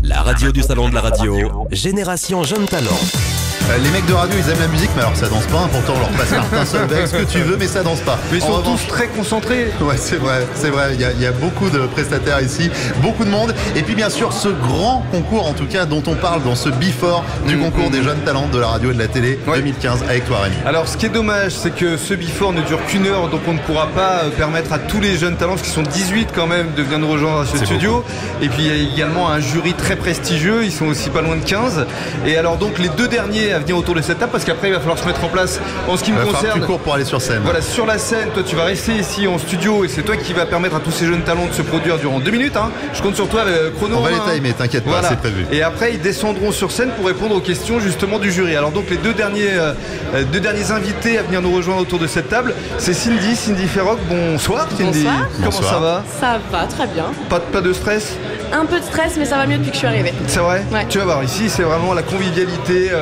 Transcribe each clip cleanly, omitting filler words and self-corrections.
La radio du salon de la radio, Génération Jeune Talent. Les mecs de radio, ils aiment la musique, mais alors ça danse pas. Pourtant, on leur passe Martin Solveig, ce que tu veux, mais ça danse pas. Mais ils sont tous très concentrés. Ouais, c'est vrai, c'est vrai. Il y a beaucoup de prestataires ici, beaucoup de monde. Et puis, bien sûr, ce grand concours, en tout cas, dont on parle dans ce before du concours des jeunes talents de la radio et de la télé 2015 avec toi, Rémi. Alors, ce qui est dommage, c'est que ce before ne dure qu'une heure, donc on ne pourra pas permettre à tous les jeunes talents, parce qu'ils sont 18 quand même, de venir nous rejoindre à ce studio. Beaucoup. Et puis, il y a également un jury très prestigieux. Ils sont aussi pas loin de 15. Et alors, donc, les deux derniers à venir autour de cette table, parce qu'après il va falloir se mettre en place en ce qui me concerne. Tu cours pour aller sur scène. Voilà, sur la scène, toi tu vas rester ici en studio et c'est toi qui va permettre à tous ces jeunes talents de se produire durant 2 minutes. Hein. Je compte sur toi, chrono. On va les timer, t'inquiète pas, c'est prévu. Et après ils descendront sur scène pour répondre aux questions justement du jury. Alors donc les deux derniers invités à venir nous rejoindre autour de cette table, c'est Cindy Ferroc. Bonsoir Cindy. Bonsoir. Comment ça va? Ça va très bien. Pas de stress? Un peu de stress, mais ça va mieux depuis que je suis arrivée. C'est vrai? Ouais. Tu vas voir, ici c'est vraiment la convivialité.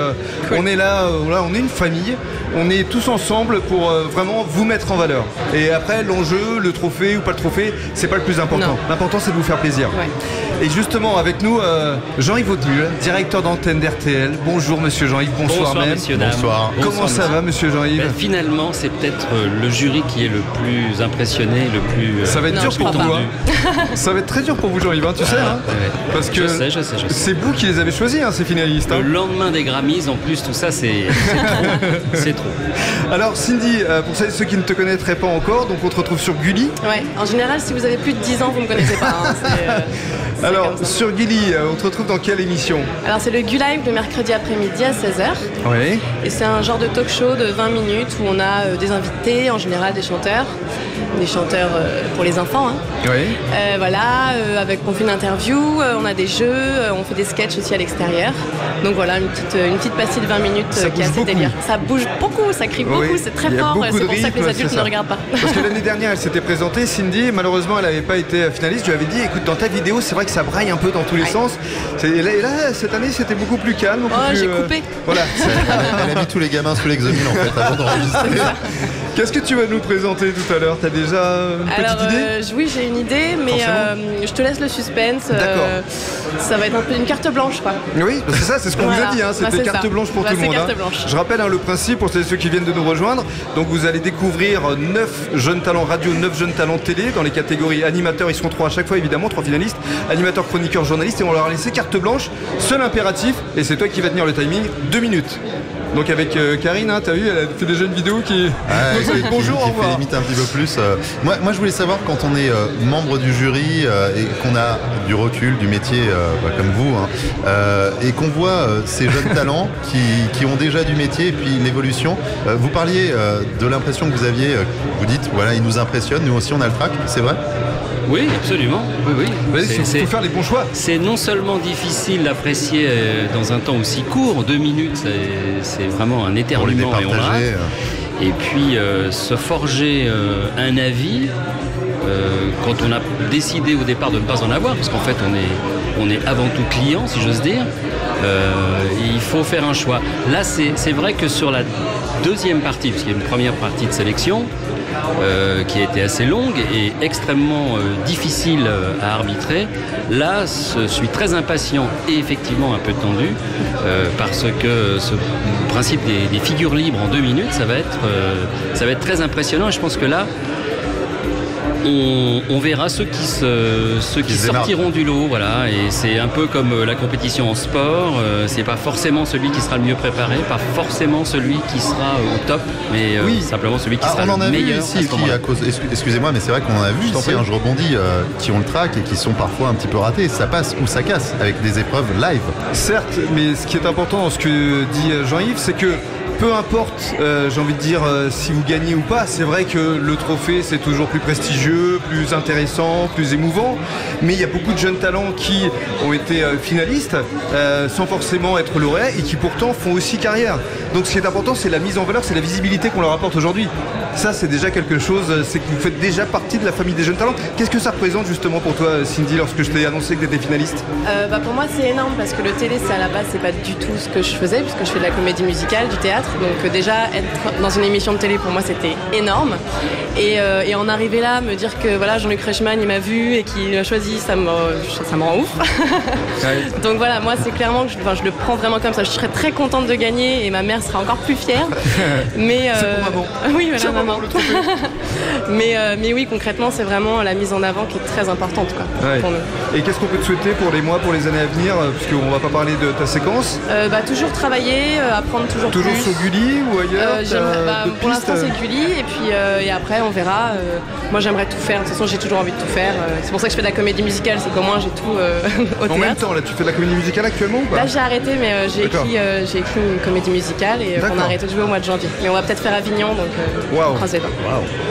Cool. On est là, on est une famille. On est tous ensemble pour vraiment vous mettre en valeur. Et après, l'enjeu, le trophée ou pas le trophée, c'est pas le plus important. L'important, c'est de vous faire plaisir. Ouais. Et justement, avec nous, Jean-Yves Audemul, directeur d'antenne d'RTL. Bonjour, monsieur Jean-Yves. Bonsoir même. Messieurs, dames. Bonsoir. Comment ça va, monsieur Jean-Yves? Finalement, c'est peut-être le jury qui est le plus impressionné, le plus. Ça va être dur pour vous. Ça va être très dur pour vous, Jean-Yves, tu sais. Hein, parce que je sais. C'est vous qui les avez choisis, ces finalistes. Le lendemain des Grammys, en plus, tout ça, c'est trop. C'est trop. Alors, Cindy, pour ceux qui ne te connaîtraient pas encore, donc on te retrouve sur Gulli. Ouais, en général, si vous avez plus de 10 ans, vous ne me connaissez pas. Alors, sur Gulli, on te retrouve dans quelle émission? Alors, c'est le Gu-Live le mercredi après-midi à 16h. Oui. Et c'est un genre de talk show de 20 minutes où on a des invités, en général des chanteurs pour les enfants. Hein. Oui. On fait une interview, on a des jeux, on fait des sketchs aussi à l'extérieur. Donc voilà, une petite pastille de 20 minutes qui est assez délire. Ça bouge beaucoup, ça crie beaucoup, c'est très fort. C'est pour ça que les adultes ne regardent pas. Parce que l'année dernière, elle s'était présentée, Cindy, malheureusement, elle n'avait pas été finaliste. Je lui avais dit, écoute, dans ta vidéo, c'est vrai que ça braille un peu dans tous les sens. Et là, cette année, c'était beaucoup plus calme. J'ai coupé. Voilà. Elle a mis tous les gamins sous l'exomile en fait avant d'enregistrer. Qu'est-ce que tu vas nous présenter tout à l'heure? T'as déjà une petite idée? Oui, j'ai une idée, mais je te laisse le suspense. D'accord. Ça va être un peu une carte blanche, quoi. Oui, c'est ça, c'est ce qu'on vous a dit. C'était carte blanche pour tout le monde. Je rappelle le principe pour ceux qui viennent de nous rejoindre. Donc vous allez découvrir 9 jeunes talents radio, 9 jeunes talents télé dans les catégories animateurs. Ils seront 3 à chaque fois, évidemment, 3 finalistes. Animateurs, chroniqueurs, journalistes. Et on leur a laissé carte blanche. Seul impératif, et c'est toi qui vas tenir le timing, 2 minutes. Donc avec Karine, t'as vu, elle a fait déjà une vidéau qui... bonjour, au revoir. Qui limite un petit peu plus. Moi, je voulais savoir, quand on est membre du jury et qu'on a du recul, du métier, comme vous, et qu'on voit ces jeunes talents qui ont déjà du métier et puis l'évolution, vous parliez de l'impression que vous aviez, vous dites, voilà, ils nous impressionnent, nous aussi on a le trac, c'est vrai? Oui, absolument. Oui. Il faut faire les bons choix. C'est non seulement difficile d'apprécier dans un temps aussi court, 2 minutes, c'est vraiment un éternuement et on rate. Et puis se forger un avis quand on a décidé au départ de ne pas en avoir, parce qu'en fait on est avant tout client, si j'ose dire. Il faut faire un choix. Là, c'est vrai que sur la deuxième partie, puisqu'il y a une première partie de sélection qui a été assez longue et extrêmement difficile à arbitrer, là, je suis très impatient et effectivement un peu tendu parce que ce principe des figures libres en 2 minutes, ça va être très impressionnant et je pense que là, on verra ceux qui sortiront du lot, voilà. Et c'est un peu comme la compétition en sport. C'est pas forcément celui qui sera le mieux préparé, pas forcément celui qui sera au top, mais simplement celui qui sera le meilleur. Excusez-moi, mais c'est vrai qu'on en a vu ici, je rebondis, qui ont le trac et qui sont parfois un petit peu ratés. Ça passe ou ça casse avec des épreuves live. Certes, mais ce qui est important dans ce que dit Jean-Yves, c'est que peu importe, j'ai envie de dire, si vous gagnez ou pas, c'est vrai que le trophée c'est toujours plus prestigieux, plus intéressant, plus émouvant, mais il y a beaucoup de jeunes talents qui ont été finalistes sans forcément être lauréats et qui pourtant font aussi carrière. Donc ce qui est important, c'est la mise en valeur, c'est la visibilité qu'on leur apporte aujourd'hui. Ça, c'est déjà quelque chose, c'est que vous faites déjà partie de la famille des jeunes talents. Qu'est-ce que ça représente justement pour toi, Cindy, lorsque je t'ai annoncé que tu étais finaliste? Pour moi, c'est énorme parce que le télé, c'est à la base, c'est pas du tout ce que je faisais, puisque je fais de la comédie musicale, du théâtre. Donc déjà, être dans une émission de télé, pour moi, c'était énorme. Et en arriver là, me dire que voilà, Jean-Luc Reichmann, il m'a vu et qu'il m'a choisi, ça me rend ouf. Donc voilà, moi, c'est clairement que je le prends vraiment comme ça. Je serais très contente de gagner et ma mère sera encore plus fière. Mais c'est pour maman. Oui, voilà, maman. Mais oui, concrètement, c'est vraiment la mise en avant qui est très importante, quoi, pour nous. Et qu'est-ce qu'on peut te souhaiter pour les mois, pour les années à venir, puisqu'on va pas parler de ta séquence? Toujours travailler, apprendre toujours plus. Toujours sur Gulli ou ailleurs? Pour l'instant, c'est Gulli, et puis et après, on verra. Moi, j'aimerais tout faire. De toute façon, j'ai toujours envie de tout faire. C'est pour ça que je fais de la comédie musicale, c'est qu'au moins j'ai tout au théâtre. En même temps, là, tu fais de la comédie musicale actuellement ou pas? Là, j'ai arrêté, mais j'ai écrit une comédie musicale et on a arrêté de jouer au mois de janvier. Mais on va peut-être faire Avignon, donc on croise les doigts.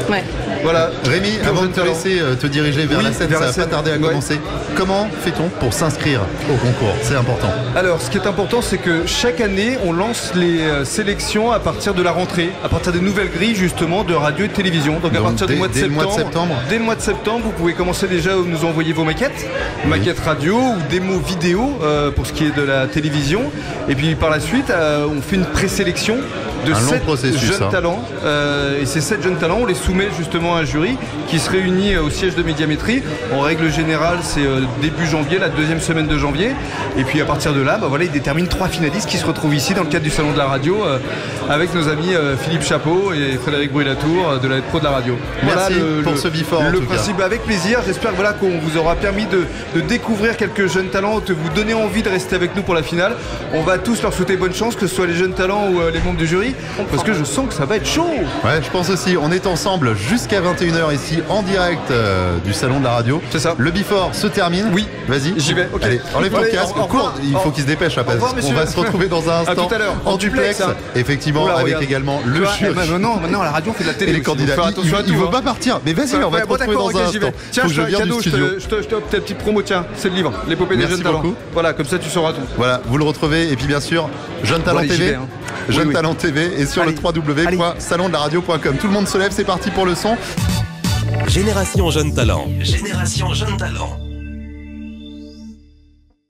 Ouais. Voilà, Rémi, avant de te laisser te diriger vers la scène, ça va pas tarder à commencer. Comment fait-on pour s'inscrire au concours? C'est important. Alors, ce qui est important, c'est que chaque année, on lance les sélections à partir de la rentrée, à partir des nouvelles grilles justement de radio et de télévision. Donc à partir du mois de septembre. Dès le mois de septembre, vous pouvez commencer déjà à nous envoyer vos maquettes radio ou démos vidéo pour ce qui est de la télévision. Et puis par la suite, on fait une présélection de 7 jeunes talents. Et ces 7 jeunes talents, on les soumet justement à un jury qui se réunit au siège de Médiamétrie. En règle générale, c'est début janvier, la deuxième semaine de janvier. Et puis à partir de là, ils déterminent 3 finalistes qui se retrouvent ici dans le cadre du Salon de la Radio avec nos amis Philippe Chapeau et Frédéric Bruy-Latour de la Pro de la Radio. Merci pour ce before. Le principe, avec plaisir. J'espère qu'on vous aura permis de découvrir quelques jeunes talents, de vous donner envie de rester avec nous pour la finale. On va tous leur souhaiter bonne chance, que ce soit les jeunes talents ou les membres du jury, parce que je sens que ça va être chaud. Ouais, je pense aussi. On est ensemble jusqu'à 21h ici en direct du Salon de la Radio. C'est ça. Le before se termine. Oui. Vas-y. J'y vais. Okay. Allez, enlève ton casque. Il faut qu'il se dépêche après. On va se retrouver dans un instant en duplex. Effectivement, avec également le jury. Maintenant, à la radio, on fait de la télé. Et les candidats. Il veut pas partir. Mais vas-y, on va te retrouver dans un instant. Tiens, je te cadeau, je te offre ta petite promo. Tiens, c'est le livre, l'épopée des jeunes talents. Voilà, comme ça tu sauras tout. Voilà, vous le retrouvez. Et puis bien sûr, Jeunes Talents TV. Jeunes Talents TV et sur le www.salondelaradio.com. Tout le monde se lève, c'est parti pour le son. Génération Jeunes Talents. Génération Jeunes Talents.